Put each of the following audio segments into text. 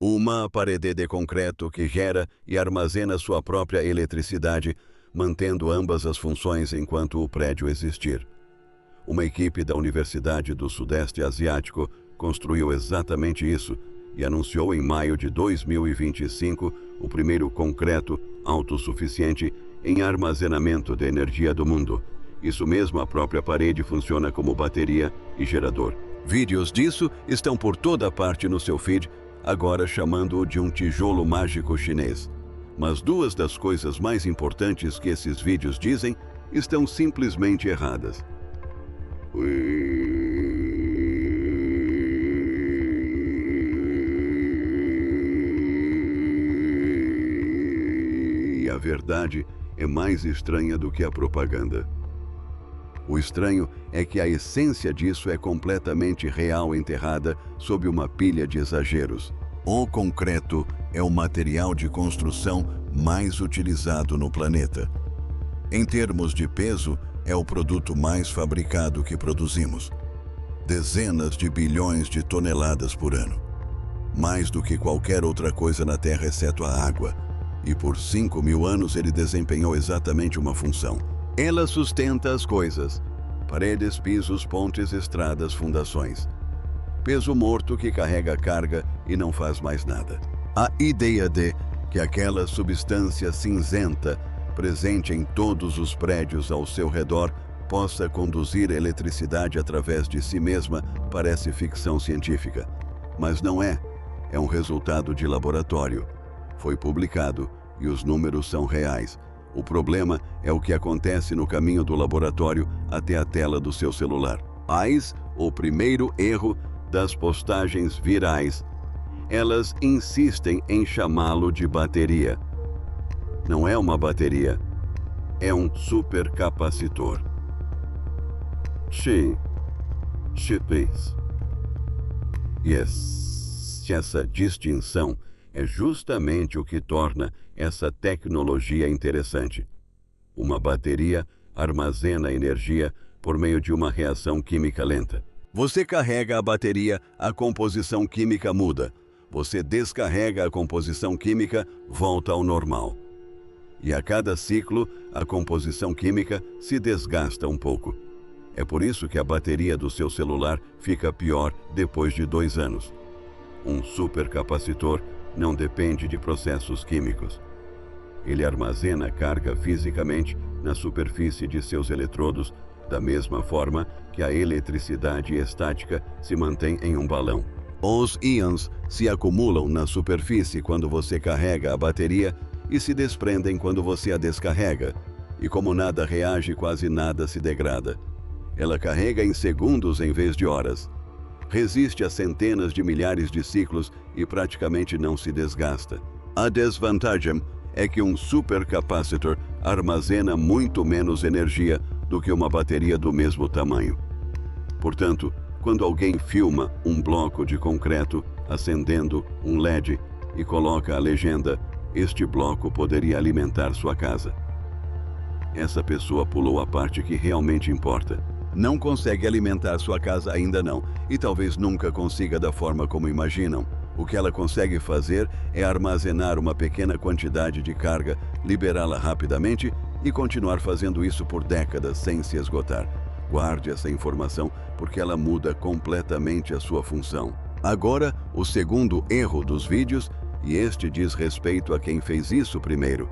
Uma parede de concreto que gera e armazena sua própria eletricidade, mantendo ambas as funções enquanto o prédio existir. Uma equipe da Universidade do Sudeste Asiático construiu exatamente isso e anunciou em maio de 2025 o primeiro concreto autossuficiente em armazenamento de energia do mundo. Isso mesmo, a própria parede funciona como bateria e gerador. Vídeos disso estão por toda parte no seu feed, agora chamando-o de um tijolo mágico chinês. Mas duas das coisas mais importantes que esses vídeos dizem estão simplesmente erradas. E a verdade é mais estranha do que a propaganda. O estranho é que a essência disso é completamente real, enterrada sob uma pilha de exageros. O concreto é o material de construção mais utilizado no planeta. Em termos de peso, é o produto mais fabricado que produzimos. Dezenas de bilhões de toneladas por ano. Mais do que qualquer outra coisa na Terra, exceto a água. E por 5.000 anos ele desempenhou exatamente uma função. Ela sustenta as coisas. Paredes, pisos, pontes, estradas, fundações. Peso morto que carrega a carga e não faz mais nada. A ideia de que aquela substância cinzenta, presente em todos os prédios ao seu redor, possa conduzir eletricidade através de si mesma, parece ficção científica. Mas não é. É um resultado de laboratório. Foi publicado e os números são reais. O problema é o que acontece no caminho do laboratório até a tela do seu celular. Eis o primeiro erro das postagens virais. Elas insistem em chamá-lo de bateria. Não é uma bateria, é um supercapacitor. Chips. E essa distinção é justamente o que torna essa tecnologia interessante. Uma bateria armazena energia por meio de uma reação química lenta. Você carrega a bateria, a composição química muda. Você descarrega a composição química, volta ao normal. E a cada ciclo, a composição química se desgasta um pouco. É por isso que a bateria do seu celular fica pior depois de 2 anos. Um supercapacitor não depende de processos químicos. Ele armazena carga fisicamente na superfície de seus eletrodos, da mesma forma que a eletricidade estática se mantém em um balão. Os íons se acumulam na superfície quando você carrega a bateria e se desprendem quando você a descarrega. E como nada reage, quase nada se degrada. Ela carrega em segundos em vez de horas. Resiste a centenas de milhares de ciclos e praticamente não se desgasta. A desvantagem é que um supercapacitor armazena muito menos energia do que uma bateria do mesmo tamanho. Portanto, quando alguém filma um bloco de concreto acendendo um LED e coloca a legenda "Este bloco poderia alimentar sua casa", essa pessoa pulou a parte que realmente importa. Não consegue alimentar sua casa ainda não, e talvez nunca consiga da forma como imaginam. O que ela consegue fazer é armazenar uma pequena quantidade de carga, liberá-la rapidamente e continuar fazendo isso por décadas sem se esgotar. Guarde essa informação porque ela muda completamente a sua função. Agora, o segundo erro dos vídeos, e este diz respeito a quem fez isso primeiro.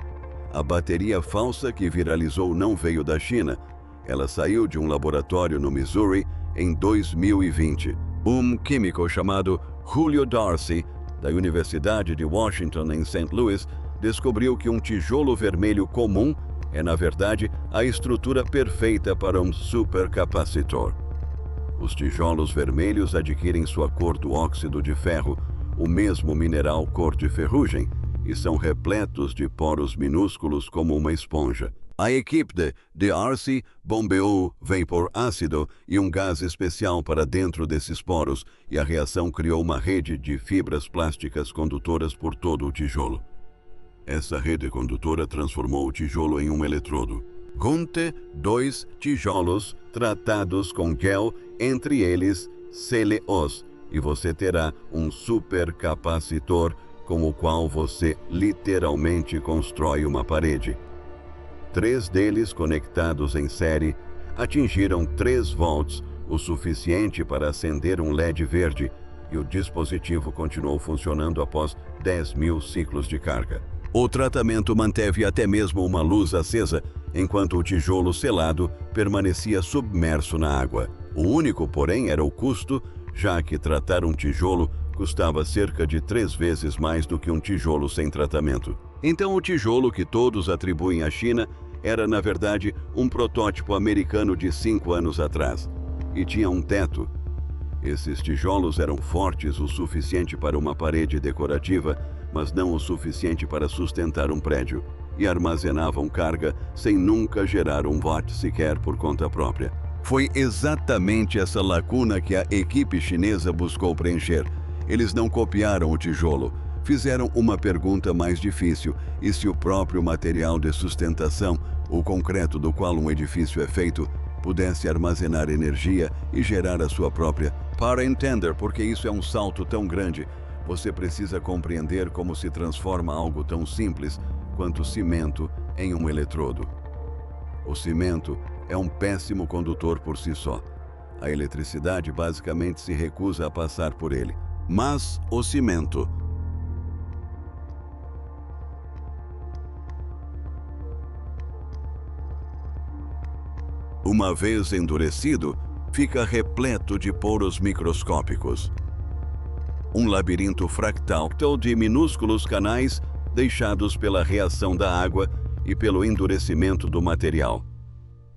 A bateria falsa que viralizou não veio da China. Ela saiu de um laboratório no Missouri em 2020. Um químico chamado Julio Darcy, da Universidade de Washington em St. Louis, descobriu que um tijolo vermelho comum é, na verdade, a estrutura perfeita para um supercapacitor. Os tijolos vermelhos adquirem sua cor do óxido de ferro, o mesmo mineral cor de ferrugem, e são repletos de poros minúsculos como uma esponja. A equipe de Darcy bombeou vapor ácido e um gás especial para dentro desses poros, e a reação criou uma rede de fibras plásticas condutoras por todo o tijolo. Essa rede condutora transformou o tijolo em um eletrodo. Junte 2 tijolos tratados com gel, entre eles cele-os, e você terá um supercapacitor com o qual você literalmente constrói uma parede. 3 deles, conectados em série, atingiram 3 volts, o suficiente para acender um LED verde, e o dispositivo continuou funcionando após 10.000 ciclos de carga. O tratamento manteve até mesmo uma luz acesa, enquanto o tijolo selado permanecia submerso na água. O único, porém, era o custo, já que tratar um tijolo custava cerca de 3 vezes mais do que um tijolo sem tratamento. Então o tijolo que todos atribuem à China era, na verdade, um protótipo americano de 5 anos atrás, e tinha um teto. Esses tijolos eram fortes o suficiente para uma parede decorativa, mas não o suficiente para sustentar um prédio, e armazenavam carga sem nunca gerar um watt sequer por conta própria. Foi exatamente essa lacuna que a equipe chinesa buscou preencher. Eles não copiaram o tijolo, fizeram uma pergunta mais difícil: e se o próprio material de sustentação, o concreto do qual um edifício é feito, pudesse armazenar energia e gerar a sua própria? Para entender porque isso é um salto tão grande, você precisa compreender como se transforma algo tão simples quanto cimento em um eletrodo. O cimento é um péssimo condutor por si só. A eletricidade basicamente se recusa a passar por ele. Mas o cimento, uma vez endurecido, fica repleto de poros microscópicos. Um labirinto fractal de minúsculos canais deixados pela reação da água e pelo endurecimento do material.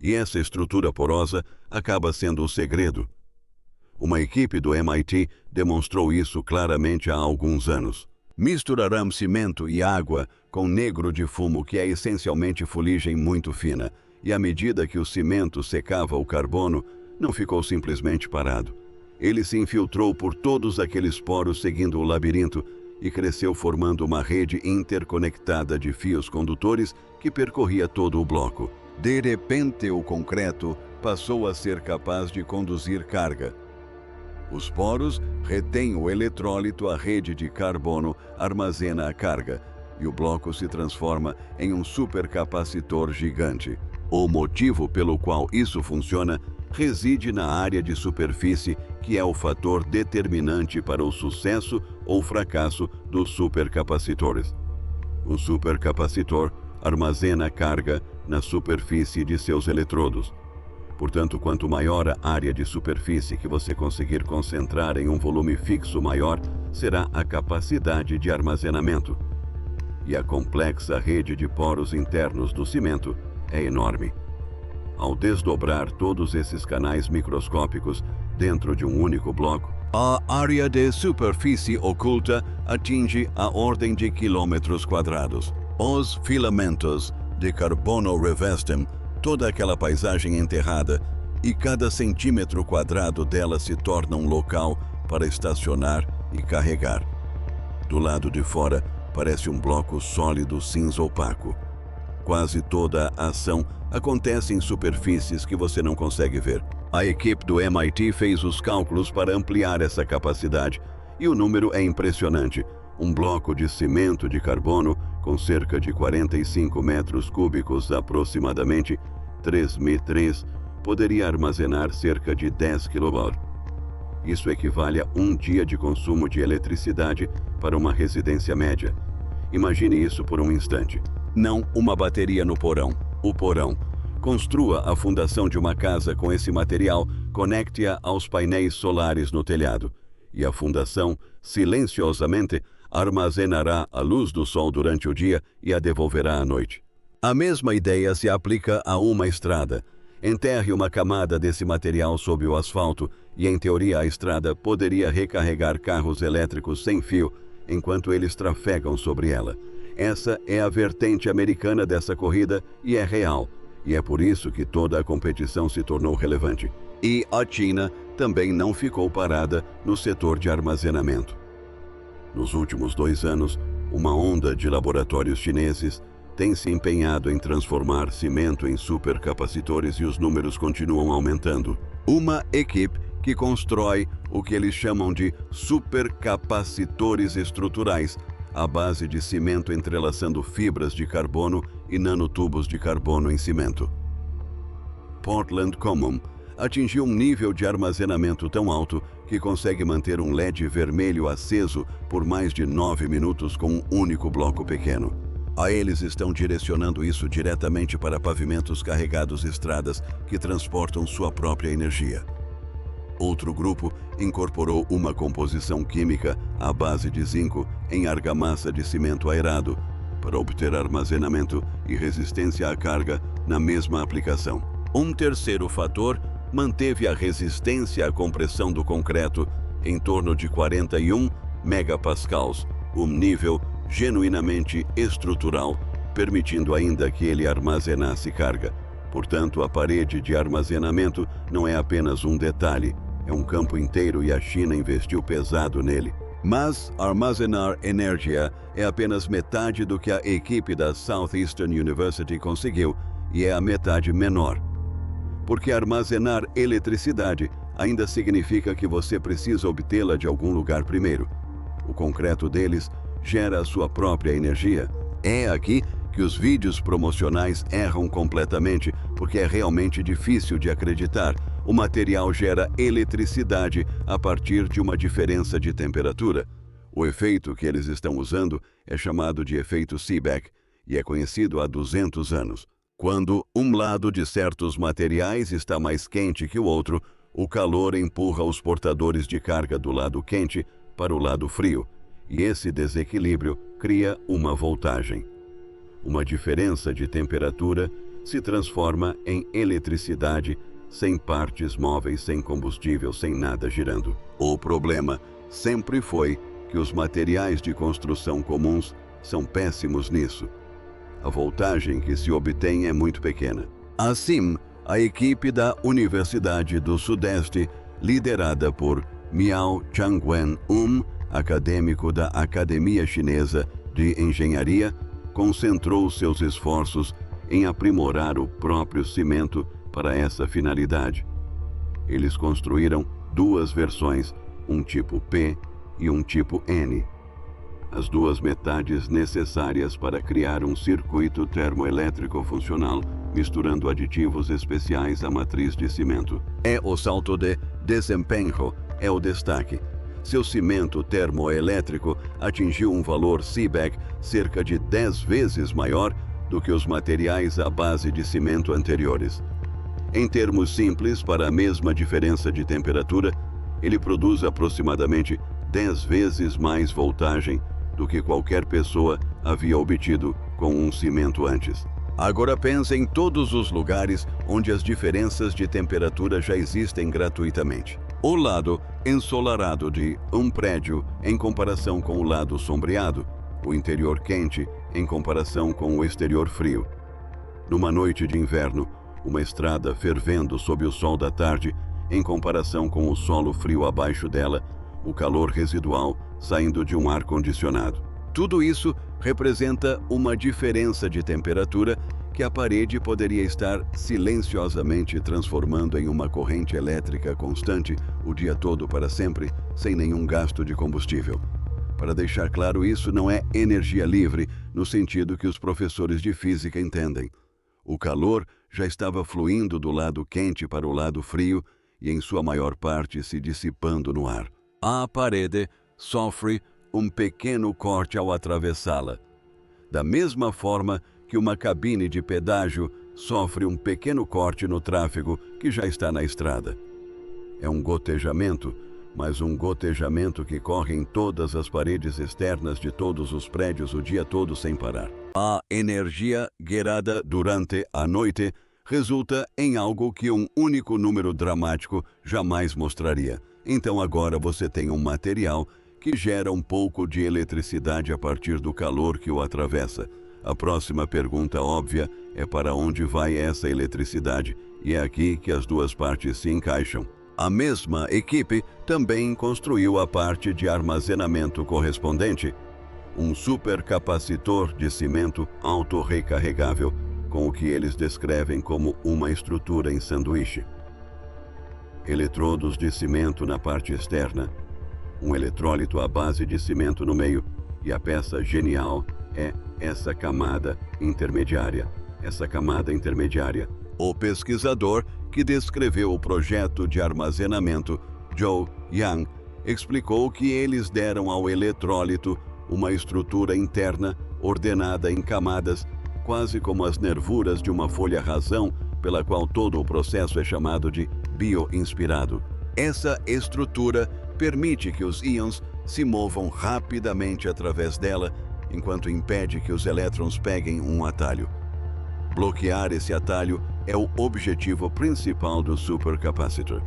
E essa estrutura porosa acaba sendo o segredo. Uma equipe do MIT demonstrou isso claramente há alguns anos. Misturarão cimento e água com negro de fumo, que é essencialmente fuligem muito fina, e à medida que o cimento secava o carbono, não ficou simplesmente parado. Ele se infiltrou por todos aqueles poros seguindo o labirinto e cresceu formando uma rede interconectada de fios condutores que percorria todo o bloco. De repente, o concreto passou a ser capaz de conduzir carga. Os poros retêm o eletrólito, a rede de carbono armazena a carga, e o bloco se transforma em um supercapacitor gigante. O motivo pelo qual isso funciona reside na área de superfície, que é o fator determinante para o sucesso ou fracasso dos supercapacitores. O supercapacitor armazena carga na superfície de seus eletrodos. Portanto, quanto maior a área de superfície que você conseguir concentrar em um volume fixo maior, será a capacidade de armazenamento. E a complexa rede de poros internos do cimento é enorme. Ao desdobrar todos esses canais microscópicos dentro de um único bloco, a área de superfície oculta atinge a ordem de quilômetros quadrados. Os filamentos de carbono revestem toda aquela paisagem enterrada, e cada centímetro quadrado dela se torna um local para estacionar e carregar. Do lado de fora, parece um bloco sólido cinza opaco. Quase toda a ação acontece em superfícies que você não consegue ver. A equipe do MIT fez os cálculos para ampliar essa capacidade, e o número é impressionante. Um bloco de cimento de carbono com cerca de 45 metros cúbicos, aproximadamente 3.003, poderia armazenar cerca de 10 kW. Isso equivale a um dia de consumo de eletricidade para uma residência média. Imagine isso por um instante. Não uma bateria no porão. O porão. Construa a fundação de uma casa com esse material, conecte-a aos painéis solares no telhado. E a fundação, silenciosamente, armazenará a luz do sol durante o dia e a devolverá à noite. A mesma ideia se aplica a uma estrada. Enterre uma camada desse material sob o asfalto e, em teoria, a estrada poderia recarregar carros elétricos sem fio enquanto eles trafegam sobre ela. Essa é a vertente americana dessa corrida e é real. E é por isso que toda a competição se tornou relevante. E a China também não ficou parada no setor de armazenamento. Nos últimos 2 anos, uma onda de laboratórios chineses tem se empenhado em transformar cimento em supercapacitores e os números continuam aumentando. Uma equipe que constrói o que eles chamam de supercapacitores estruturais, à base de cimento entrelaçando fibras de carbono e nanotubos de carbono em cimento. Portland Common atingiu um nível de armazenamento tão alto que consegue manter um LED vermelho aceso por mais de 9 minutos com um único bloco pequeno. Eles estão direcionando isso diretamente para pavimentos carregados estradas que transportam sua própria energia. Outro grupo incorporou uma composição química à base de zinco em argamassa de cimento aerado para obter armazenamento e resistência à carga na mesma aplicação. Um terceiro fator manteve a resistência à compressão do concreto em torno de 41 megapascals, um nível genuinamente estrutural, permitindo ainda que ele armazenasse carga. Portanto, a parede de armazenamento não é apenas um detalhe, é um campo inteiro e a China investiu pesado nele. Mas armazenar energia é apenas metade do que a equipe da Southeastern University conseguiu e é a metade menor. Porque armazenar eletricidade ainda significa que você precisa obtê-la de algum lugar primeiro. O concreto deles gera a sua própria energia. É aqui que os vídeos promocionais erram completamente, porque é realmente difícil de acreditar. O material gera eletricidade a partir de uma diferença de temperatura. O efeito que eles estão usando é chamado de efeito Seebeck e é conhecido há 200 anos. Quando um lado de certos materiais está mais quente que o outro, o calor empurra os portadores de carga do lado quente para o lado frio, e esse desequilíbrio cria uma voltagem. Uma diferença de temperatura se transforma em eletricidade sem partes móveis, sem combustível, sem nada girando. O problema sempre foi que os materiais de construção comuns são péssimos nisso. A voltagem que se obtém é muito pequena. Assim, a equipe da Universidade do Sudeste, liderada por Miao Changwen, acadêmico da Academia Chinesa de Engenharia, concentrou seus esforços em aprimorar o próprio cimento para essa finalidade. Eles construíram duas versões, um tipo P e um tipo N. As duas metades necessárias para criar um circuito termoelétrico funcional, misturando aditivos especiais à matriz de cimento. O salto de desempenho é o destaque. Seu cimento termoelétrico atingiu um valor Seebeck cerca de 10 vezes maior do que os materiais à base de cimento anteriores. Em termos simples, para a mesma diferença de temperatura, ele produz aproximadamente 10 vezes mais voltagem do que qualquer pessoa havia obtido com um cimento antes. Agora pense em todos os lugares onde as diferenças de temperatura já existem gratuitamente. O lado ensolarado de um prédio em comparação com o lado sombreado, o interior quente em comparação com o exterior frio. Numa noite de inverno, uma estrada fervendo sob o sol da tarde em comparação com o solo frio abaixo dela, o calor residual saindo de um ar-condicionado. Tudo isso representa uma diferença de temperatura que a parede poderia estar silenciosamente transformando em uma corrente elétrica constante o dia todo para sempre, sem nenhum gasto de combustível. Para deixar claro, isso não é energia livre no sentido que os professores de física entendem. O calor já estava fluindo do lado quente para o lado frio e, em sua maior parte, se dissipando no ar. A parede sofre um pequeno corte ao atravessá-la. Da mesma forma que uma cabine de pedágio sofre um pequeno corte no tráfego que já está na estrada. É um gotejamento, mas um gotejamento que corre em todas as paredes externas de todos os prédios o dia todo sem parar. A energia gerada durante a noite resulta em algo que um único número dramático jamais mostraria. Então agora você tem um material que gera um pouco de eletricidade a partir do calor que o atravessa. A próxima pergunta óbvia é para onde vai essa eletricidade, e é aqui que as duas partes se encaixam. A mesma equipe também construiu a parte de armazenamento correspondente, um supercapacitor de cimento autorrecarregável, com o que eles descrevem como uma estrutura em sanduíche. eletrodos de cimento na parte externa, um eletrólito à base de cimento no meio, e a peça genial é essa camada intermediária. O pesquisador que descreveu o projeto de armazenamento, Joe Young, explicou que eles deram ao eletrólito uma estrutura interna ordenada em camadas, quase como as nervuras de uma folha-razão, pela qual todo o processo é chamado de bioinspirado. Essa estrutura permite que os íons se movam rapidamente através dela, enquanto impede que os elétrons peguem um atalho. Bloquear esse atalho é o objetivo principal do supercapacitor,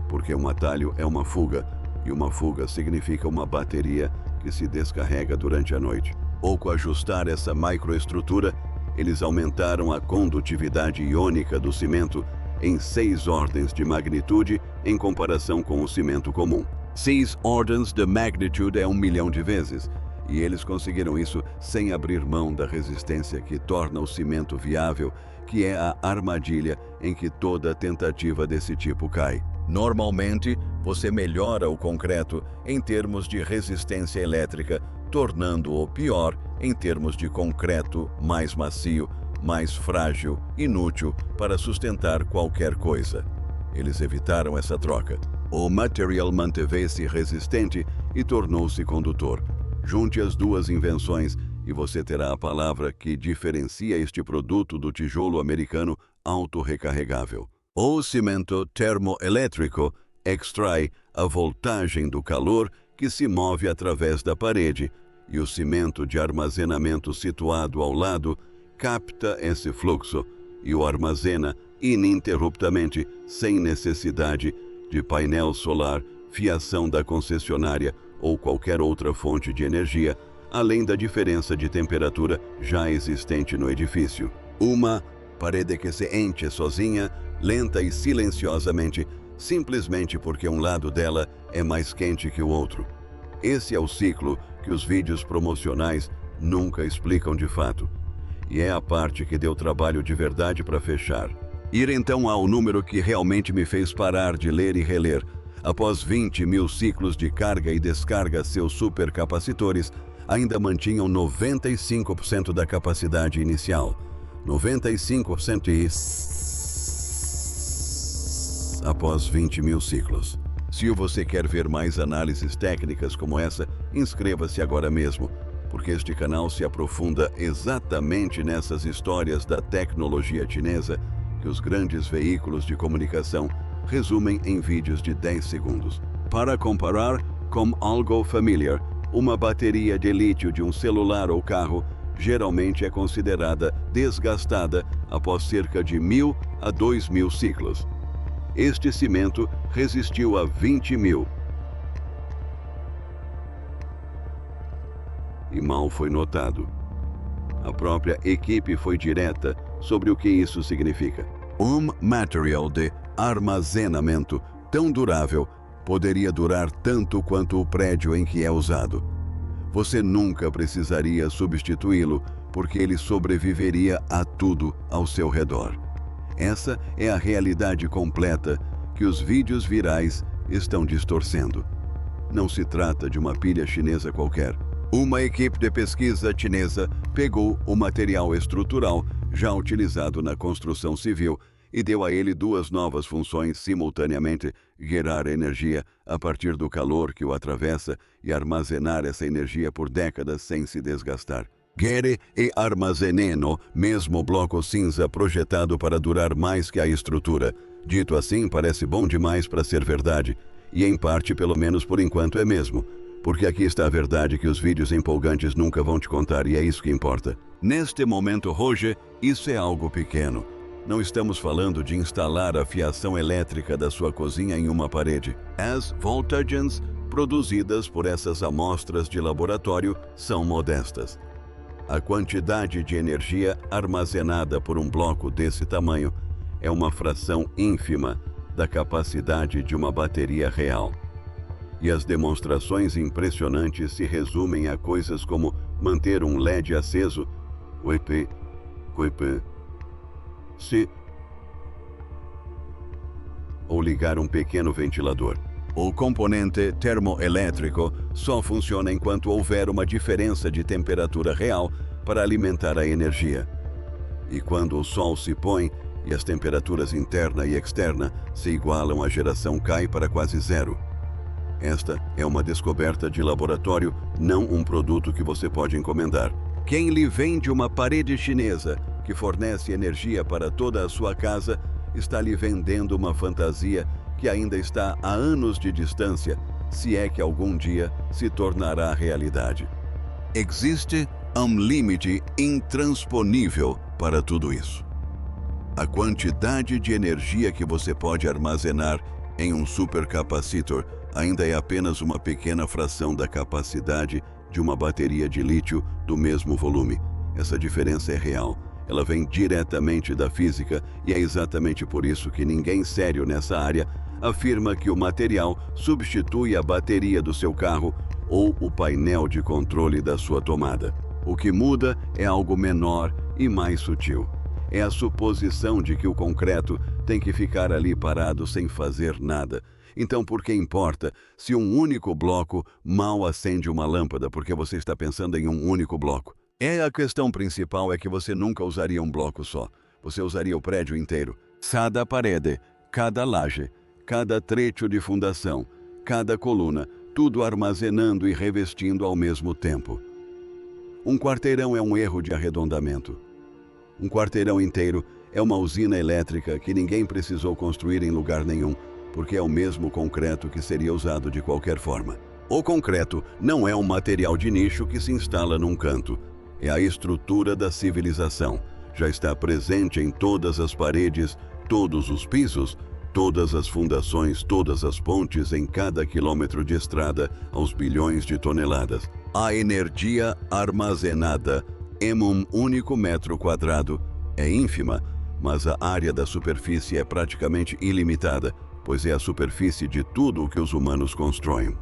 porque um atalho é uma fuga, e uma fuga significa uma bateria que se descarrega durante a noite. Pouco ajustar essa microestrutura, eles aumentaram a condutividade iônica do cimento em 6 ordens de magnitude em comparação com o cimento comum. 6 ordens de magnitude é 1 milhão de vezes, e eles conseguiram isso sem abrir mão da resistência que torna o cimento viável, que é a armadilha em que toda tentativa desse tipo cai. Normalmente, você melhora o concreto em termos de resistência elétrica, tornando-o pior em termos de concreto mais macio, mais frágil, inútil para sustentar qualquer coisa. Eles evitaram essa troca. O material manteve-se resistente e tornou-se condutor. Junte as duas invenções e você terá a palavra que diferencia este produto do tijolo americano autorrecarregável. O cimento termoelétrico extrai a voltagem do calor que se move através da parede, e o cimento de armazenamento situado ao lado capta esse fluxo e o armazena ininterruptamente, sem necessidade de painel solar, fiação da concessionária ou qualquer outra fonte de energia, além da diferença de temperatura já existente no edifício. Uma parede que se enche sozinha, lenta e silenciosamente, simplesmente porque um lado dela é mais quente que o outro. Esse é o ciclo que os vídeos promocionais nunca explicam de fato. E é a parte que deu trabalho de verdade para fechar. Ir então ao número que realmente me fez parar de ler e reler. Após 20 mil ciclos de carga e descarga, seus supercapacitores ainda mantinham 95% da capacidade inicial. 95% após 20 mil ciclos. Se você quer ver mais análises técnicas como essa, inscreva-se agora mesmo, porque este canal se aprofunda exatamente nessas histórias da tecnologia chinesa que os grandes veículos de comunicação resumem em vídeos de 10 segundos. Para comparar com algo familiar, uma bateria de lítio de um celular ou carro geralmente é considerada desgastada após cerca de 1.000 a 2.000 ciclos. Este cimento resistiu a 20 mil. E mal foi notado. A própria equipe foi direta sobre o que isso significa. Um material de armazenamento tão durável poderia durar tanto quanto o prédio em que é usado. Você nunca precisaria substituí-lo, porque ele sobreviveria a tudo ao seu redor. Essa é a realidade completa que os vídeos virais estão distorcendo. Não se trata de uma pilha chinesa qualquer. Uma equipe de pesquisa chinesa pegou o material estrutural já utilizado na construção civil e deu a ele 2 novas funções simultaneamente: gerar energia a partir do calor que o atravessa e armazenar essa energia por décadas sem se desgastar. Gere e armazene no mesmo bloco cinza projetado para durar mais que a estrutura. Dito assim, parece bom demais para ser verdade, e em parte, pelo menos por enquanto, é mesmo. Porque aqui está a verdade que os vídeos empolgantes nunca vão te contar, e é isso que importa. Neste momento, Roger, isso é algo pequeno. Não estamos falando de instalar a fiação elétrica da sua cozinha em uma parede. As voltagens produzidas por essas amostras de laboratório são modestas. A quantidade de energia armazenada por um bloco desse tamanho é uma fração ínfima da capacidade de uma bateria real. E as demonstrações impressionantes se resumem a coisas como manter um LED aceso, ou ligar um pequeno ventilador. O componente termoelétrico só funciona enquanto houver uma diferença de temperatura real para alimentar a energia. E quando o sol se põe e as temperaturas interna e externa se igualam, a geração cai para quase zero. Esta é uma descoberta de laboratório, não um produto que você pode encomendar. Quem lhe vende uma parede chinesa que fornece energia para toda a sua casa está lhe vendendo uma fantasia que ainda está a anos de distância, se é que algum dia se tornará realidade. Existe um limite intransponível para tudo isso. A quantidade de energia que você pode armazenar em um supercapacitor ainda é apenas uma pequena fração da capacidade de uma bateria de lítio do mesmo volume. Essa diferença é real. Ela vem diretamente da física e é exatamente por isso que ninguém sério nessa área afirma que o material substitui a bateria do seu carro ou o painel de controle da sua tomada. O que muda é algo menor e mais sutil. É a suposição de que o concreto tem que ficar ali parado sem fazer nada. Então, por que importa se um único bloco mal acende uma lâmpada porque você está pensando em um único bloco? A questão principal é que você nunca usaria um bloco só. Você usaria o prédio inteiro. Cada parede, cada laje, cada trecho de fundação, cada coluna, tudo armazenando e revestindo ao mesmo tempo. Um quarteirão é um erro de arredondamento. Um quarteirão inteiro é uma usina elétrica que ninguém precisou construir em lugar nenhum, porque é o mesmo concreto que seria usado de qualquer forma. O concreto não é um material de nicho que se instala num canto. É a estrutura da civilização. Já está presente em todas as paredes, todos os pisos, todas as fundações, todas as pontes, em cada quilômetro de estrada, aos bilhões de toneladas. A energia armazenada em um único metro quadrado é ínfima, mas a área da superfície é praticamente ilimitada, pois é a superfície de tudo o que os humanos constroem.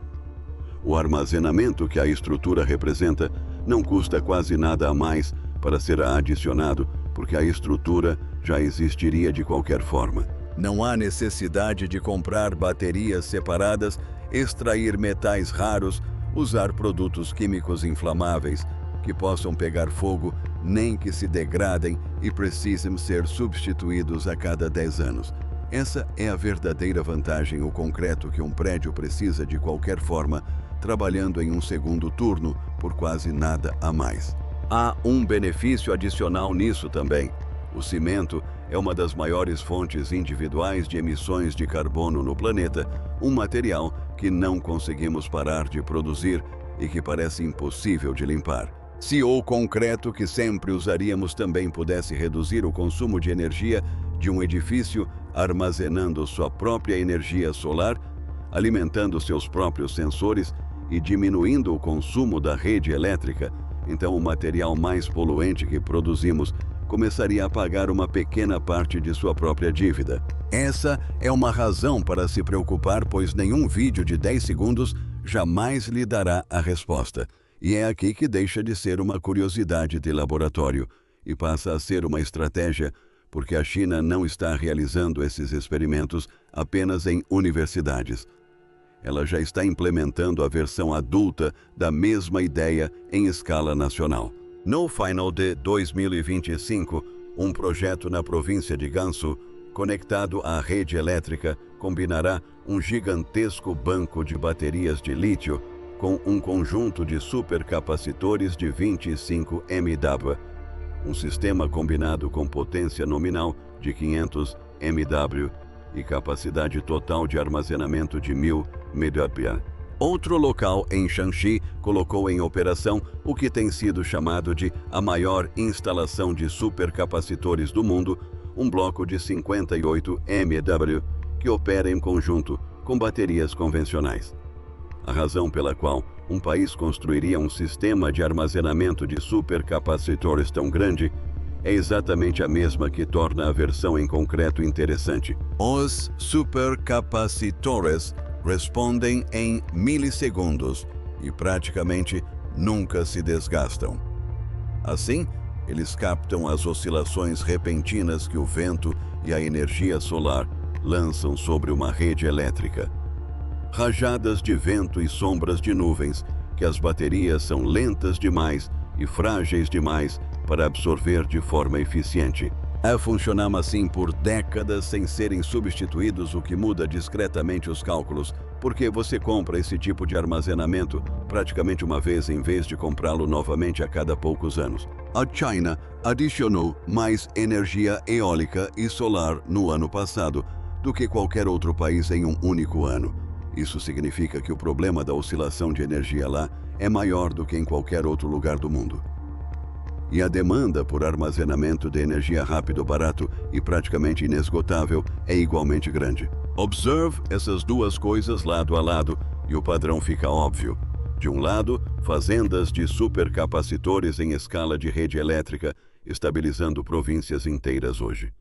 O armazenamento que a estrutura representa não custa quase nada a mais para ser adicionado, porque a estrutura já existiria de qualquer forma. Não há necessidade de comprar baterias separadas, extrair metais raros, usar produtos químicos inflamáveis que possam pegar fogo, nem que se degradem e precisem ser substituídos a cada 10 anos. Essa é a verdadeira vantagem, o concreto que um prédio precisa de qualquer forma, trabalhando em um segundo turno por quase nada a mais. Há um benefício adicional nisso também. O cimento é uma das maiores fontes individuais de emissões de carbono no planeta, um material que não conseguimos parar de produzir e que parece impossível de limpar. Se o concreto que sempre usaríamos também pudesse reduzir o consumo de energia de um edifício, armazenando sua própria energia solar, alimentando seus próprios sensores e diminuindo o consumo da rede elétrica, então o material mais poluente que produzimos começaria a pagar uma pequena parte de sua própria dívida. Essa é uma razão para se preocupar, pois nenhum vídeo de 10 segundos jamais lhe dará a resposta. E é aqui que deixa de ser uma curiosidade de laboratório e passa a ser uma estratégia, porque a China não está realizando esses experimentos apenas em universidades. Ela já está implementando a versão adulta da mesma ideia em escala nacional. No final de 2025, um projeto na província de Gansu, conectado à rede elétrica, combinará um gigantesco banco de baterias de lítio com um conjunto de supercapacitores de 25 MW, um sistema combinado com potência nominal de 500 MW e capacidade total de armazenamento de 1000 MW. Outro local em Shanxi colocou em operação o que tem sido chamado de a maior instalação de supercapacitores do mundo, um bloco de 58 MW que opera em conjunto com baterias convencionais. A razão pela qual um país construiria um sistema de armazenamento de supercapacitores tão grande é exatamente a mesma que torna a versão em concreto interessante. Os supercapacitores respondem em milissegundos e praticamente nunca se desgastam. Assim, eles captam as oscilações repentinas que o vento e a energia solar lançam sobre uma rede elétrica. Rajadas de vento e sombras de nuvens, que as baterias são lentas demais e frágeis demais para absorver de forma eficiente. Funcionam assim por décadas sem serem substituídos, o que muda discretamente os cálculos, porque você compra esse tipo de armazenamento praticamente uma vez em vez de comprá-lo novamente a cada poucos anos. A China adicionou mais energia eólica e solar no ano passado do que qualquer outro país em um único ano. Isso significa que o problema da oscilação de energia lá é maior do que em qualquer outro lugar do mundo. E a demanda por armazenamento de energia rápido, barato e praticamente inesgotável é igualmente grande. Observe essas duas coisas lado a lado e o padrão fica óbvio. De um lado, fazendas de supercapacitores em escala de rede elétrica, estabilizando províncias inteiras hoje.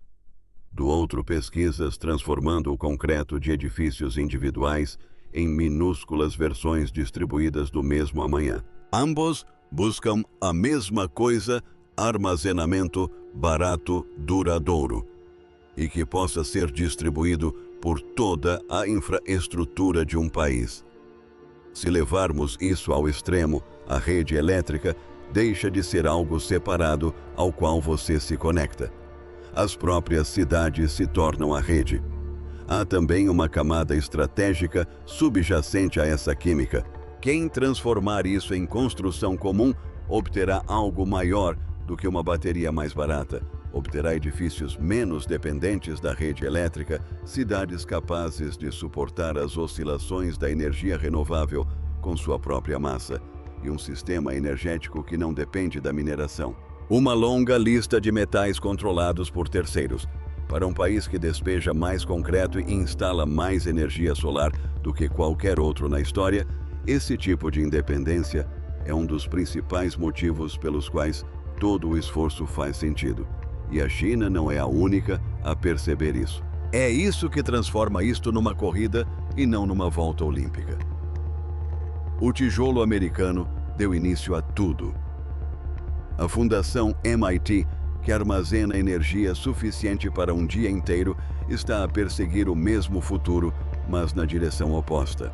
Do outro, pesquisas transformando o concreto de edifícios individuais em minúsculas versões distribuídas do mesmo amanhã. Ambos buscam a mesma coisa: armazenamento barato, duradouro, e que possa ser distribuído por toda a infraestrutura de um país. Se levarmos isso ao extremo, a rede elétrica deixa de ser algo separado ao qual você se conecta. As próprias cidades se tornam a rede. Há também uma camada estratégica subjacente a essa química. Quem transformar isso em construção comum obterá algo maior do que uma bateria mais barata. Obterá edifícios menos dependentes da rede elétrica, cidades capazes de suportar as oscilações da energia renovável com sua própria massa, e um sistema energético que não depende da mineração. Uma longa lista de metais controlados por terceiros. Para um país que despeja mais concreto e instala mais energia solar do que qualquer outro na história, esse tipo de independência é um dos principais motivos pelos quais todo o esforço faz sentido. E a China não é a única a perceber isso. É isso que transforma isto numa corrida e não numa volta olímpica. O tijolo americano deu início a tudo. A Fundação MIT, que armazena energia suficiente para um dia inteiro, está a perseguir o mesmo futuro, mas na direção oposta.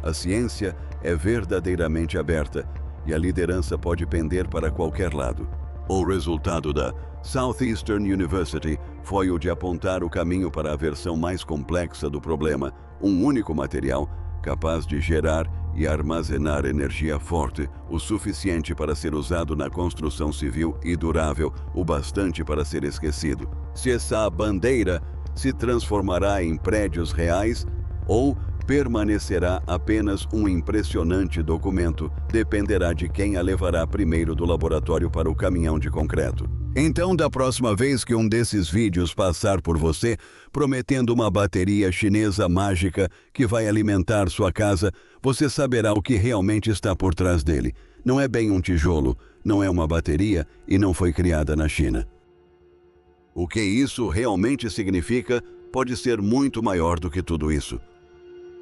A ciência é verdadeiramente aberta e a liderança pode pender para qualquer lado. O resultado da Southeastern University foi o de apontar o caminho para a versão mais complexa do problema: um único material capaz de gerar e armazenar energia forte, o suficiente para ser usado na construção civil e durável, o bastante para ser esquecido. Se essa bandeira se transformará em prédios reais ou permanecerá apenas um impressionante documento, dependerá de quem a levará primeiro do laboratório para o caminhão de concreto. Então, da próxima vez que um desses vídeos passar por você, prometendo uma bateria chinesa mágica que vai alimentar sua casa, você saberá o que realmente está por trás dele. Não é bem um tijolo, não é uma bateria e não foi criada na China. O que isso realmente significa pode ser muito maior do que tudo isso.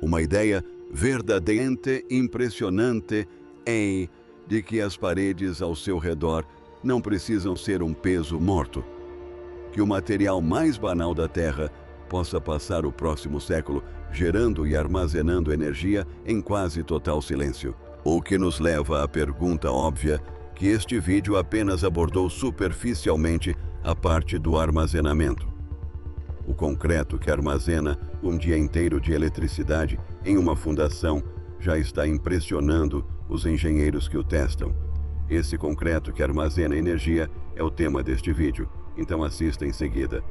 Uma ideia verdadeiramente impressionante é de que as paredes ao seu redor não precisam ser um peso morto. Que o material mais banal da Terra possa passar o próximo século gerando e armazenando energia em quase total silêncio. O que nos leva à pergunta óbvia, que este vídeo apenas abordou superficialmente a parte do armazenamento. O concreto que armazena um dia inteiro de eletricidade em uma fundação já está impressionando os engenheiros que o testam. Esse concreto que armazena energia é o tema deste vídeo, então assista em seguida.